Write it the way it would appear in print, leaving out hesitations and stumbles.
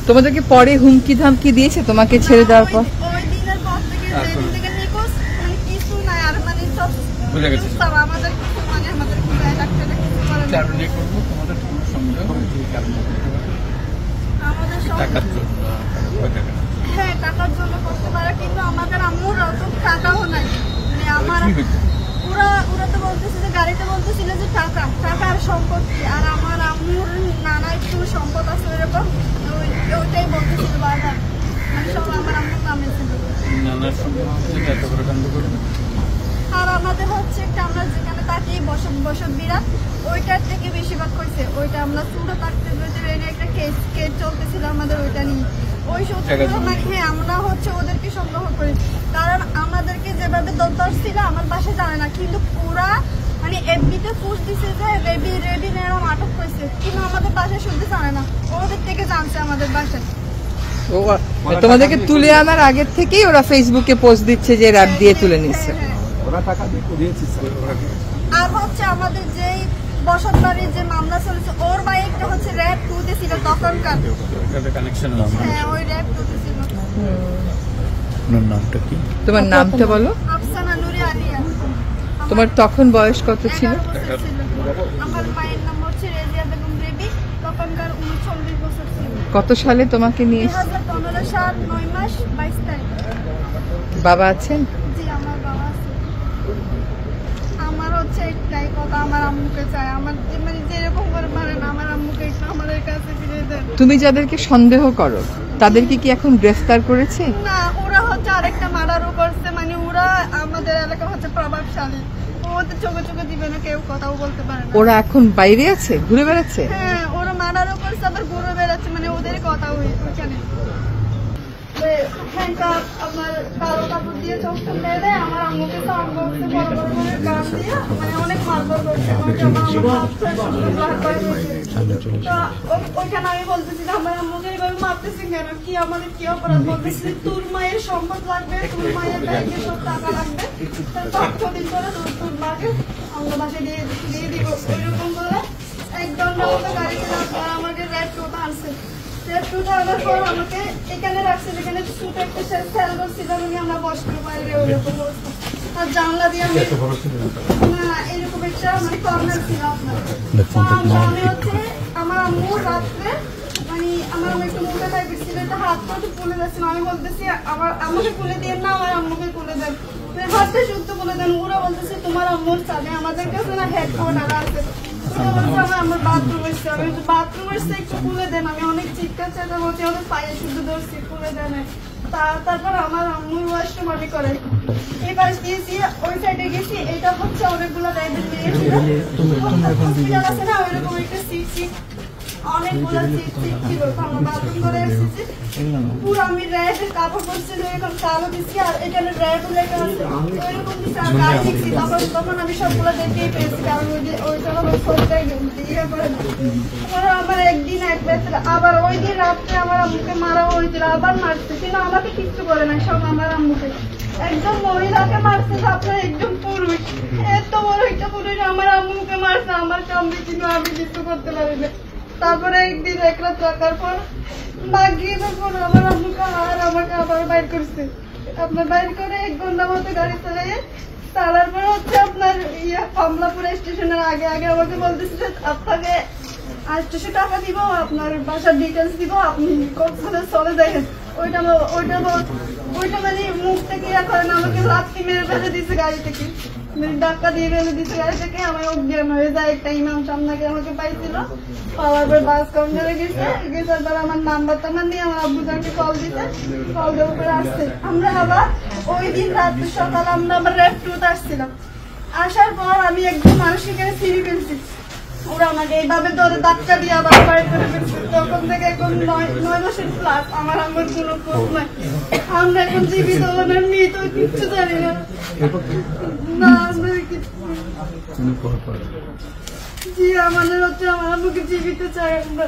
তোমাদেরকে পরে হুমকি ধামকি দিয়েছে তোমাকে ছেড়ে দেওয়ার পর? হ্যাঁ, টাকার জন্য করতে পারে, কিন্তু আমাদের আম্মুর অত টাকাও নাই। আমার ওরা তো বলতেছে যে গাড়িতে বলতেছিল যে টাকার সম্পত্তি, আর আমার আম্মুর নানা একটু সম্পদ আছে এরকম, ওইটাই বলতেছিল বারবার, মানে সব আমার আম্মুর নামে ছিল। আর আমাদের হচ্ছে একটা, আমরা যেখানে থাকি বসত বিরাট, ওইটার থেকে বেশিরভাগ হয়েছে। ওইটা আমরা চুড়ো থাকতে একটা কেস চলতেছিল আমাদের, ওইটা নিয়ে ওই সত্যগুলো হ্যাঁ আমরা হচ্ছে ওদেরকে সন্দেহ করি, কারণ আমাদেরকে যেভাবে ধরছিল আমার বাসায় জানে না, কিন্তু ওরা মানে এফবিতে পোস্ট দিছে যে রেবি এরকম আটক করেছে, কিন্তু আমাদের বাসায় শুনতে জানে না, ওদের থেকে জানছে আমাদের বাসায়। তোমাদেরকে তুলে আনার আগের থেকেই ওরা ফেসবুকে পোস্ট দিচ্ছে যে র‍্যাব দিয়ে তুলে নিচ্ছে। আর হচ্ছে আমাদের যেই বসত বাড়ির যে মামলা চলেছে, ওর বাইকটা হচ্ছে র‍্যাব 2 তে ছিল তখনকার, হ্যাঁ ওই র‍্যাব 2 তে ছিল। নামটা কি? তোমার নামটা বলো। আফসানা নুরি আলিয়া। তোমার তখন বয়স কত ছিল? আমার মায়ের নাম হচ্ছে রেজিয়া বেগম রেবি, তখনকার 39 বছর ছিল। কত সালে তোমাকে নিয়ে? 2015 সাল 9 মাস 22 তারিখ। বাবা আছেন? জি, আমার বাবা আছে। আমার হচ্ছে একটাই কথা, আমার আম্মুকে চাই, আমার মানে যেরকম করে পারেন আমার আম্মুকে একটু আমাদের কাছে ফিরিয়ে দেন। তুমি যাদেরকে সন্দেহ করো তাদেরকে কি এখন গ্রেফতার করেছে? না, ওরা হচ্ছে আরেকটা মার্ডারও করছে, মানে ওরা আমাদের এলাকা হচ্ছে প্রভাবশালী, ওদের চোখে দিবে না, কেউ কথাও বলতে পারে না। ওরা এখন বাইরে আছে, ঘুরে বেড়াচ্ছে? হ্যাঁ, ওরা মার্ডারও করছে আবার ঘুরে বেড়াচ্ছে, মানে ওদের কথা ওইখানে হ্যান্ডকাপ আমার কালো কাপড় দিয়ে চোখটা বেঁধে আমার আম্মুকে সাউন্ড বক্সে বড় বড় করে গান দিয়ে মানে অনেক মারধর করছে। ওইখানে আমি বলতেছি যে আমার আম্মুকে এইভাবে মারতেছি কেন, কি আমাদের কি অপরাধ? বলতেছি তোর মায়ের সম্পদ লাগবে, তোর মায়ের ব্যাংকে সব টাকা লাগবে, তথ্য দিন করে তোর মাকে আমরা বাসায় দিয়ে দিব। ওইরকম করে 1 ঘন্টা মতো গাড়িতে আমাকে রেড টোটা আনছে। আমাকে এখানে রাখছে, যেখানে ছোট একটা সেল করছিল, আমরা বসতে পারি ওইরকম অবস্থা। আর জানলা দিয়ে আমি না এরকম একটা মানে কর্নার ছিল আপনার। আমি হচ্ছে আমার আম্মু রাত্রে মানে আমার আম্মু একটু মোটা টাইপের ছিল, একটা হাত পা একটু ফুলে যাচ্ছিল। আমি বলতেছি আমার আম্মুকে ফুলে দিয়ে না, আমার আম্মুকে ফুলে দেন, হাতে শুদ্ধ ফুলে দেন। ওরা বলতেছে তোমার আম্মুর চালে আমাদের কাছে না হেডফোন আছে, আমার বাথরুম এসছে, আমি বাথরুম এসছে একটু খুলে দেন। আমি অনেক চিৎকার চেঁচা বলছি, আমাদের পায়ে শুদ্ধ ধরছি, খুলে দেন। তারপর আমার আম্মুর ওয়াশটা মনে করে এই পাশ দিয়েছি, ওই সাইডে গেছি। এটা হচ্ছে অনেকগুলো রাইডের নিয়েছিল, হসপিটাল আছে না ওইরকম একটা সিট অনেকগুলো সিট ছিল। আমরা বাথরুম করে এসেছি, পুরো আমি র্যাবের কাপড় পরছি, এরকম কালো দিচ্ছি, আর এখানে র্যাব লেখা আছে ওইরকম দিচ্ছি। আর কাজ দিচ্ছি তখন আমি সবগুলো দেখেই পেয়েছি, কারণ ওইটা ইয়ে করে না। আমার একদিন এক রাত্রে, আবার ওই দিন রাত্রে আমার আম্মুকে মারা হয়েছিল, আবার মারছে, কিন্তু আমাকে কিচ্ছু করে না, সব আমার আম্মুকে। একদম মহিলাকে মারছে, আপনার একদম পুরুষ, এত বড় একটা পুরুষ আমার আম্মুকে মারছে, আমার কামড়ে, কিন্তু আমি কিছু করতে পারি না। তারপরে একদিন এক রাত রাখার পর বাগিয়ে যখন আমার আম্মুকে আর আমাকে আবার বাইর করছে, আপনার বাইর করে 1 ঘন্টা মতো গাড়ি চালিয়ে চালার পর হচ্ছে আপনার কমলাপুর স্টেশনের আগে আমাকে বলতেছে যে আপনাকে 800 টাকা দিব, আপনার বাসার ডিটেলস দিব, আপনি কক্সবাজার চলে দেখেন। ওইটা মানে মুখ থেকে ইয়া করে না, আমাকে লাথি মেরে ফেলে দিচ্ছে গাড়ি থেকে, ধাক্কা দিয়ে ফেলে দিচ্ছে গাড়ি থেকে। আমার অজ্ঞান হয়ে যায়, একটা ইমাম সামনাকে আমাকে পাইছিল, পাওয়ার পর বাস কাউন্টারে গেছার পর আমার নাম্বার টাম্বার নিয়ে আমার আব্বুজানকে কল দিতে, কল দেওয়ার উপরে আসছে। আমরা আবার ওই দিন রাত্রে সকাল আমরা আবার রেড 2 আসছিলাম। আসার পর আমি একদম মানুষকে এখানে ছিঁড়ে ফেলছি, ওরা আমাকে এইভাবে ধরে ধাক্কা দিয়ে আবার বাইরে করে ফেলছে। তখন থেকে এখন 9 মাসের প্লাস আমার আমার কোনো খোঁজ নাই। আমরা এখন জীবিত ওনার মৃত কিচ্ছু জানি না। আমরা জি আমাদের হচ্ছে আমার আম্মুকে জীবিত চাই আমরা।